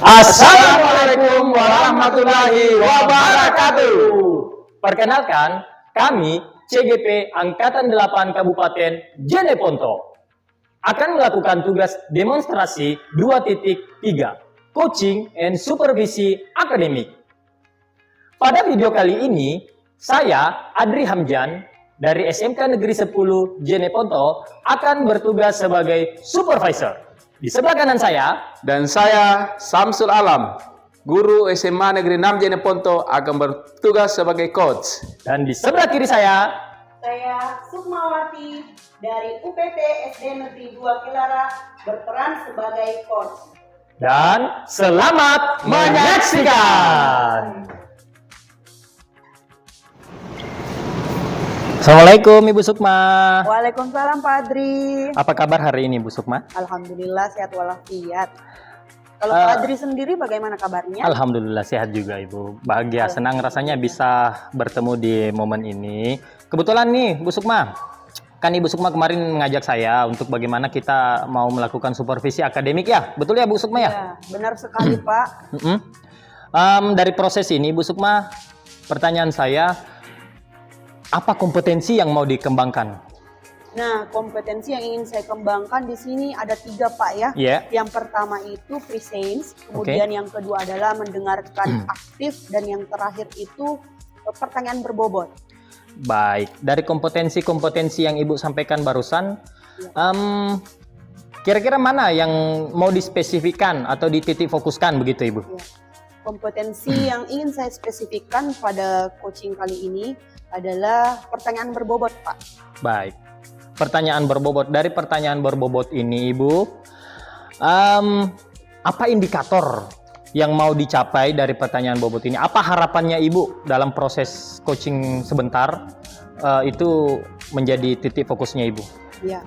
Assalamualaikum warahmatullahi wabarakatuh. Perkenalkan, kami CGP Angkatan 8 Kabupaten Jeneponto akan melakukan tugas demonstrasi 2.3, coaching and supervisi akademik. Pada video kali ini, saya Adri Hamjan dari SMK Negeri 10 Jeneponto akan bertugas sebagai supervisor. Di sebelah kanan saya, dan saya Samsul Alam, guru SMA Negeri 6 Jeneponto, akan bertugas sebagai coach. Dan di sebelah kiri saya Sukmawati dari UPT SD Negeri 2 Kilara berperan sebagai coach. Dan selamat menyaksikan. Assalamualaikum Ibu Sukma. Waalaikumsalam Pak Adri. Apa kabar hari ini Bu Sukma? Alhamdulillah sehat walafiat. Kalau Pak Adri sendiri bagaimana kabarnya? Alhamdulillah sehat juga Ibu. Bahagia, senang rasanya bisa bertemu di momen ini. Kebetulan nih Bu Sukma, kan Ibu Sukma kemarin mengajak saya untuk bagaimana kita mau melakukan supervisi akademik ya. Betul ya Bu Sukma ya? Ya, benar sekali Pak. Dari proses ini Bu Sukma, pertanyaan saya, apa kompetensi yang mau dikembangkan? Nah, kompetensi yang ingin saya kembangkan di sini ada 3 Pak ya. Yeah. Yang pertama itu presence, kemudian yang kedua adalah mendengarkan aktif, dan yang terakhir itu pertanyaan berbobot. Baik, dari kompetensi-kompetensi yang Ibu sampaikan barusan, kira-kira mana yang mau dispesifikkan atau dititik fokuskan begitu Ibu? Ya. Kompetensi yang ingin saya spesifikkan pada coaching kali ini adalah pertanyaan berbobot, Pak. Baik, pertanyaan berbobot. Dari pertanyaan berbobot ini, Ibu, apa indikator yang mau dicapai dari pertanyaan bobot ini? Apa harapannya Ibu dalam proses coaching sebentar itu menjadi titik fokusnya Ibu? Ya,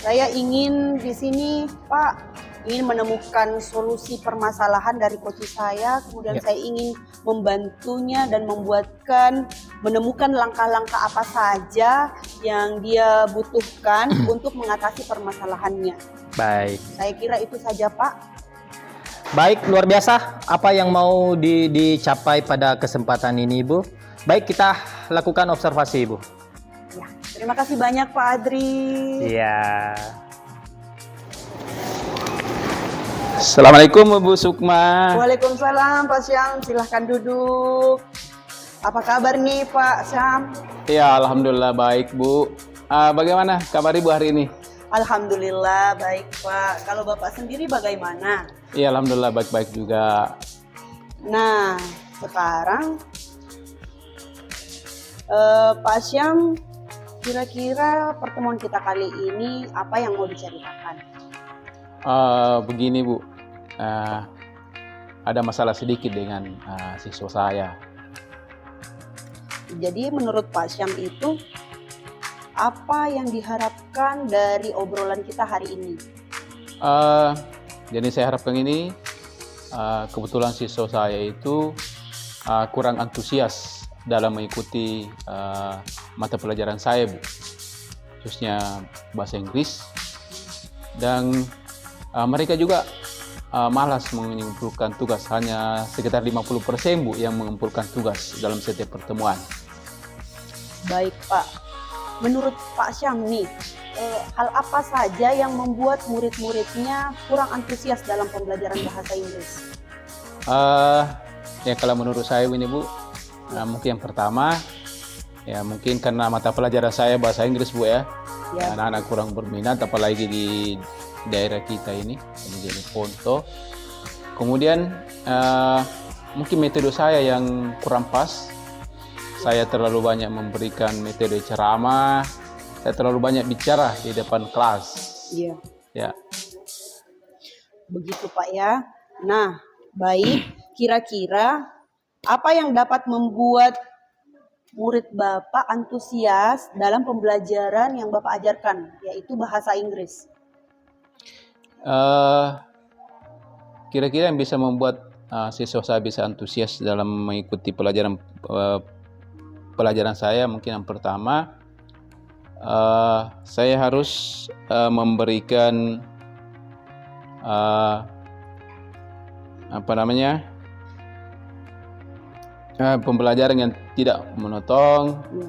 saya ingin di sini, Pak, ingin menemukan solusi permasalahan dari coach saya, kemudian saya ingin membantunya dan menemukan langkah-langkah apa saja yang dia butuhkan untuk mengatasi permasalahannya. Baik. Saya kira itu saja, Pak. Baik, luar biasa apa yang mau dicapai pada kesempatan ini Ibu. Baik, kita lakukan observasi Ibu. Ya, terima kasih banyak Pak Adri. Iya. Assalamualaikum Ibu Sukma. Waalaikumsalam Pak Syam, silahkan duduk. Apa kabar nih Pak Syam? Ya, alhamdulillah baik Bu. Bagaimana kabar Ibu hari ini? Alhamdulillah baik Pak. Kalau Bapak sendiri bagaimana? Ya, alhamdulillah baik-baik juga. Nah, sekarang Pak Syam, kira-kira pertemuan kita kali ini apa yang mau diceritakan? Begini Bu, ada masalah sedikit dengan siswa saya. Jadi menurut Pak Syam itu apa yang diharapkan dari obrolan kita hari ini? Jadi saya harapkan ini, kebetulan siswa saya itu kurang antusias dalam mengikuti mata pelajaran saya Bu, khususnya bahasa Inggris, dan mereka juga malas mengumpulkan tugas, hanya sekitar 50% Bu yang mengumpulkan tugas dalam setiap pertemuan. Baik Pak, menurut Pak Syam nih, hal apa saja yang membuat murid-muridnya kurang antusias dalam pembelajaran bahasa Inggris? Ya kalau menurut saya ini Bu, mungkin yang pertama, ya mungkin karena mata pelajaran saya bahasa Inggris Bu ya. Anak-anak kurang berminat, apalagi di daerah kita ini, di Jeneponto. Kemudian mungkin metode saya yang kurang pas. Saya terlalu banyak memberikan metode ceramah, saya terlalu banyak bicara di depan kelas. Iya. Ya. Begitu Pak ya. Nah, baik, kira-kira apa yang dapat membuat murid Bapak antusias dalam pembelajaran yang Bapak ajarkan, yaitu bahasa Inggris? Kira-kira yang bisa membuat siswa saya bisa antusias dalam mengikuti pelajaran saya, mungkin yang pertama, saya harus memberikan pembelajaran yang tidak monoton, Ya.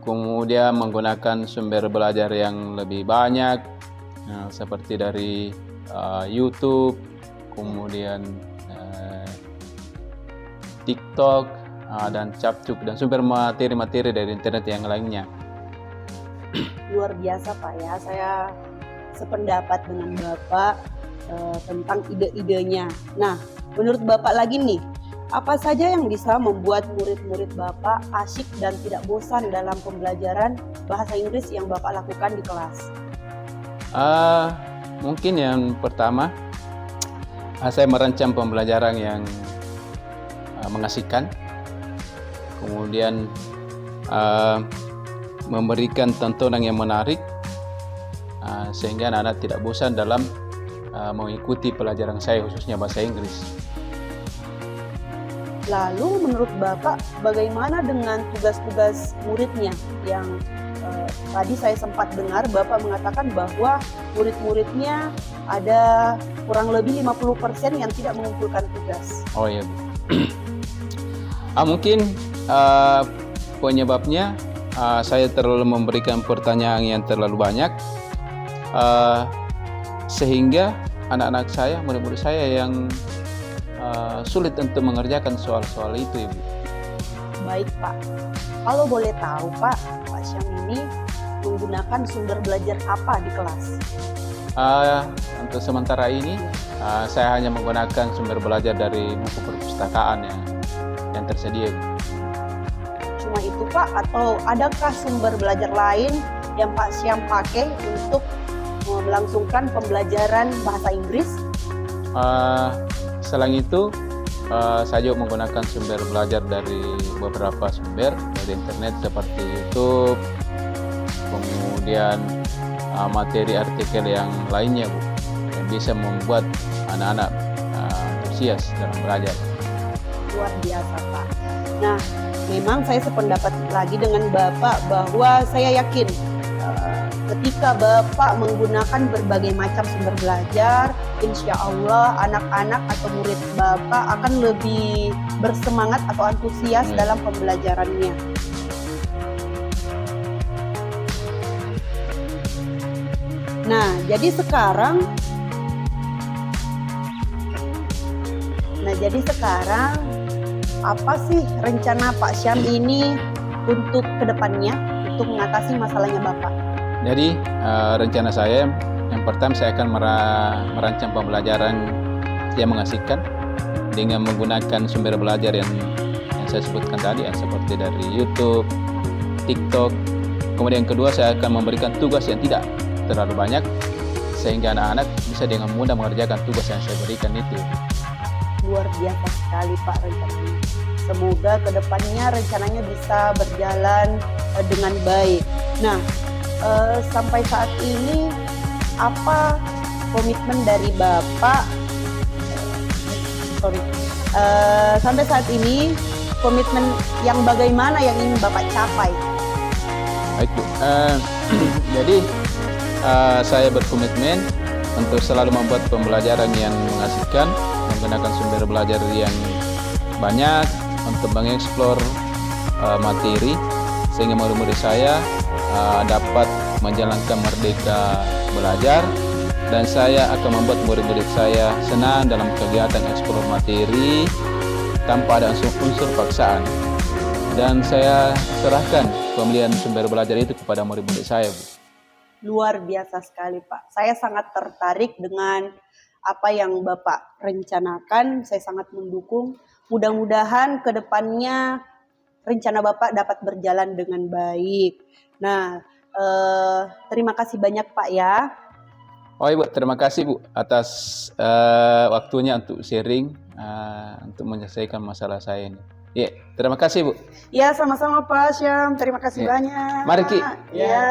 kemudian menggunakan sumber belajar yang lebih banyak, seperti dari YouTube, kemudian TikTok, dan Capcuk, dan sumber materi-materi dari internet yang lainnya. Luar biasa Pak ya, saya sependapat dengan Bapak tentang ide-idenya. Nah, menurut Bapak lagi nih, apa saja yang bisa membuat murid-murid Bapak asyik dan tidak bosan dalam pembelajaran bahasa Inggris yang Bapak lakukan di kelas? Mungkin yang pertama, saya merancang pembelajaran yang mengasihkan, kemudian memberikan tontonan yang menarik, sehingga anak-anak tidak bosan dalam mengikuti pelajaran saya, khususnya bahasa Inggris. Lalu menurut Bapak bagaimana dengan tugas-tugas muridnya yang tadi saya sempat dengar Bapak mengatakan bahwa murid-muridnya ada kurang lebih 50% yang tidak mengumpulkan tugas. Oh iya, Bu. Mungkin penyebabnya saya terlalu memberikan pertanyaan yang terlalu banyak, sehingga anak-anak saya, murid-murid saya yang sulit untuk mengerjakan soal-soal itu, Ibu. Baik Pak, kalau boleh tahu Pak Syam ini menggunakan sumber belajar apa di kelas? Untuk sementara ini saya hanya menggunakan sumber belajar dari buku perpustakaan yang tersedia, Ibu. Cuma itu Pak, atau adakah sumber belajar lain yang Pak Syam pakai untuk melangsungkan pembelajaran bahasa Inggris? Selain itu, saya juga menggunakan sumber belajar dari beberapa sumber dari internet seperti YouTube, kemudian materi artikel yang lainnya, Bu, yang bisa membuat anak-anak antusias dalam belajar. Luar biasa Pak. Nah, memang saya sependapat lagi dengan Bapak bahwa saya yakin ketika Bapak menggunakan berbagai macam sumber belajar, insya Allah anak-anak atau murid Bapak akan lebih bersemangat atau antusias dalam pembelajarannya. Nah, jadi sekarang apa sih rencana Pak Syam ini untuk kedepannya untuk mengatasi masalahnya Bapak? Jadi rencana saya yang pertama, saya akan merancang pembelajaran yang mengasihkan dengan menggunakan sumber belajar yang saya sebutkan tadi, seperti dari YouTube, TikTok. Kemudian kedua, saya akan memberikan tugas yang tidak terlalu banyak sehingga anak-anak bisa dengan mudah mengerjakan tugas yang saya berikan itu. Luar biasa sekali Pak rencananya. Semoga kedepannya rencananya bisa berjalan dengan baik. Nah, sampai saat ini apa komitmen dari Bapak? Sampai saat ini komitmen yang bagaimana yang ingin Bapak capai? Baik, Bu. Jadi saya berkomitmen untuk selalu membuat pembelajaran yang mengasihkan, menggunakan sumber belajar yang banyak untuk mengeksplor materi sehingga murid-murid saya dapat menjalankan merdeka belajar, dan saya akan membuat murid-murid saya senang dalam kegiatan eksplor materi tanpa ada unsur paksaan, dan saya serahkan pemilihan sumber belajar itu kepada murid-murid saya, Bu. Luar biasa sekali Pak. Saya sangat tertarik dengan apa yang Bapak rencanakan. Saya sangat mendukung. Mudah-mudahan ke depannya rencana Bapak dapat berjalan dengan baik. Nah, terima kasih banyak Pak ya. Oh Ibu, terima kasih Bu atas waktunya untuk sharing, untuk menyelesaikan masalah saya ini. Ya, terima kasih Bu. Ya, sama-sama Pak Syam. Terima kasih Ya. banyak. Mari Ki. Ya.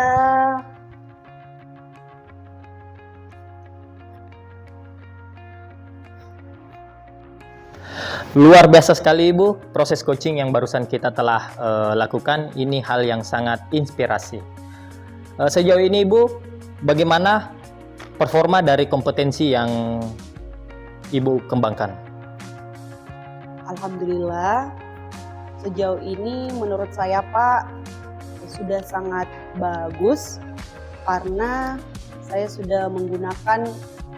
Luar biasa sekali Ibu, proses coaching yang barusan kita telah lakukan ini hal yang sangat inspirasi. Sejauh ini Ibu, bagaimana performa dari kompetensi yang Ibu kembangkan? Alhamdulillah sejauh ini menurut saya Pak sudah sangat bagus karena saya sudah menggunakan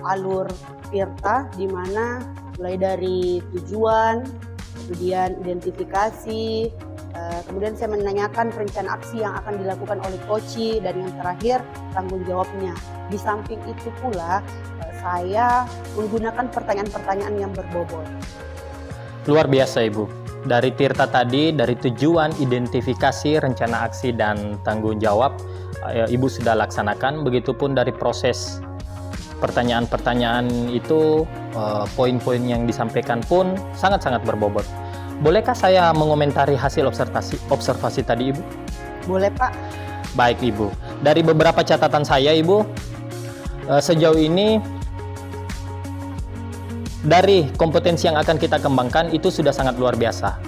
alur Tirta di mana mulai dari tujuan, kemudian identifikasi, kemudian saya menanyakan rencana aksi yang akan dilakukan oleh Koci, dan yang terakhir tanggung jawabnya. Di samping itu pula saya menggunakan pertanyaan-pertanyaan yang berbobot. Luar biasa Ibu. Dari Tirta tadi, dari tujuan, identifikasi, rencana aksi, dan tanggung jawab, Ibu sudah laksanakan. Begitupun dari proses pertanyaan-pertanyaan itu, poin-poin yang disampaikan pun sangat-sangat berbobot. Bolehkah saya mengomentari hasil observasi tadi Ibu? Boleh Pak. Baik Ibu. Dari beberapa catatan saya Ibu, sejauh ini dari kompetensi yang akan kita kembangkan itu sudah sangat luar biasa.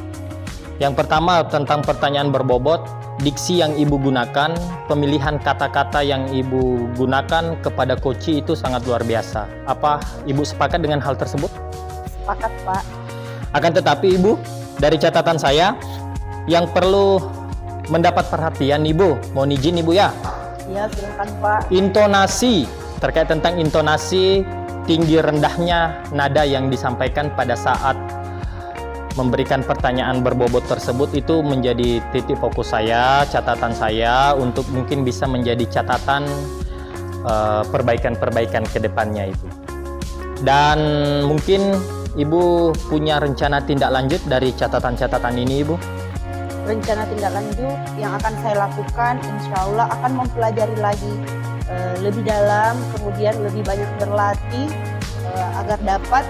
Yang pertama tentang pertanyaan berbobot, diksi yang Ibu gunakan, pemilihan kata-kata yang Ibu gunakan kepada Koci itu sangat luar biasa. Apa Ibu sepakat dengan hal tersebut? Sepakat Pak. Akan tetapi Ibu, dari catatan saya, yang perlu mendapat perhatian Ibu, mohon izin Ibu ya. Ya, silakan Pak. Intonasi, terkait tentang intonasi, tinggi rendahnya nada yang disampaikan pada saat memberikan pertanyaan berbobot tersebut itu menjadi titik fokus saya, catatan saya untuk mungkin bisa menjadi catatan perbaikan-perbaikan ke depannya Ibu. Dan mungkin Ibu punya rencana tindak lanjut dari catatan-catatan ini Ibu? Rencana tindak lanjut yang akan saya lakukan insya Allah akan mempelajari lagi lebih dalam, kemudian lebih banyak berlatih agar dapat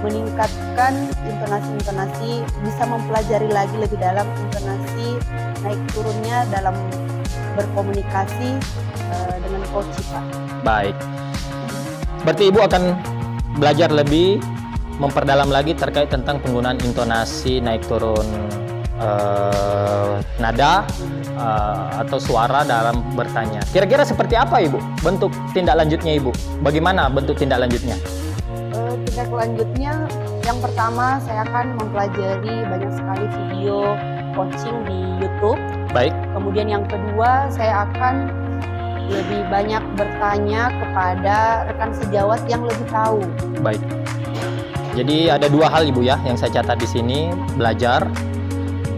meningkatkan intonasi-intonasi, bisa mempelajari lagi lebih dalam intonasi naik turunnya dalam berkomunikasi dengan Koci Pak. Baik, berarti Ibu akan belajar lebih, memperdalam lagi terkait tentang penggunaan intonasi naik turun nada atau suara dalam bertanya. Kira-kira seperti apa Ibu bentuk tindak lanjutnya Ibu? Bagaimana bentuk tindak lanjutnya? Tindak lanjutnya yang pertama saya akan mempelajari banyak sekali video coaching di YouTube. Baik. Kemudian yang kedua saya akan lebih banyak bertanya kepada rekan sejawat yang lebih tahu. Baik. Jadi ada dua hal Ibu ya yang saya catat di sini, belajar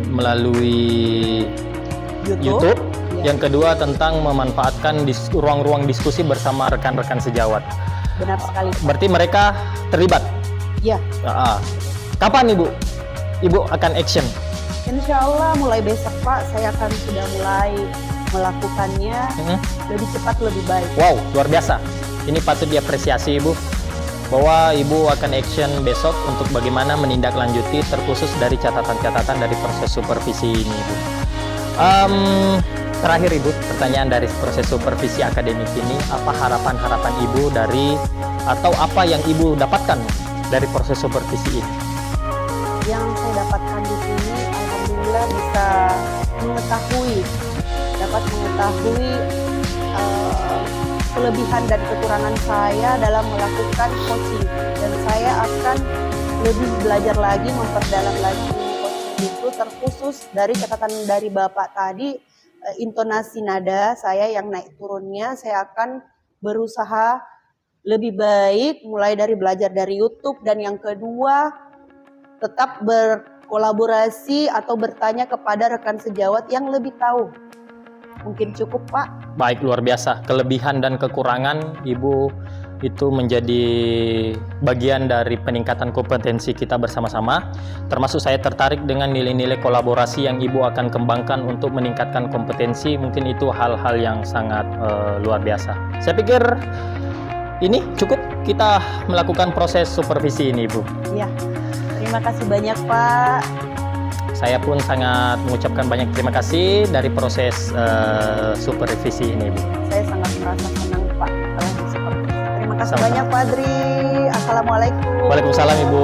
melalui YouTube. Ya. Yang kedua tentang memanfaatkan ruang-ruang diskusi bersama rekan-rekan sejawat. Benar sekali. Berarti mereka terlibat? Ya. Kapan Ibu? Ibu akan action? Insya Allah mulai besok Pak, saya akan sudah mulai melakukannya lebih cepat lebih baik. Wow, luar biasa. Ini patut diapresiasi Ibu, bahwa Ibu akan action besok untuk bagaimana menindaklanjuti terkhusus dari catatan-catatan dari proses supervisi ini Ibu. Terakhir Ibu, pertanyaan dari proses supervisi akademik ini, apa harapan-harapan Ibu dari atau apa yang Ibu dapatkan dari proses supervisi ini? Yang saya dapatkan di sini, alhamdulillah bisa dapat mengetahui kelebihan dan kekurangan saya dalam melakukan coaching, dan saya akan lebih belajar lagi, memperdalam lagi coaching itu, terkhusus dari catatan dari Bapak tadi, intonasi nada saya yang naik turunnya saya akan berusaha lebih baik, mulai dari belajar dari YouTube, dan yang kedua tetap berkolaborasi atau bertanya kepada rekan sejawat yang lebih tahu. Mungkin cukup Pak. Baik, luar biasa. Kelebihan dan kekurangan Ibu itu menjadi bagian dari peningkatan kompetensi kita bersama-sama. Termasuk saya tertarik dengan nilai-nilai kolaborasi yang Ibu akan kembangkan untuk meningkatkan kompetensi. Mungkin itu hal-hal yang sangat luar biasa. Saya pikir ini cukup kita melakukan proses supervisi ini Ibu. Ya, terima kasih banyak Pak. Saya pun sangat mengucapkan banyak terima kasih dari proses supervisi ini Ibu. Saya sangat merasa senang Pak telah disupervisi. Terima kasih Sama-sama. banyak Pak Adri. Assalamualaikum. Waalaikumsalam Ibu.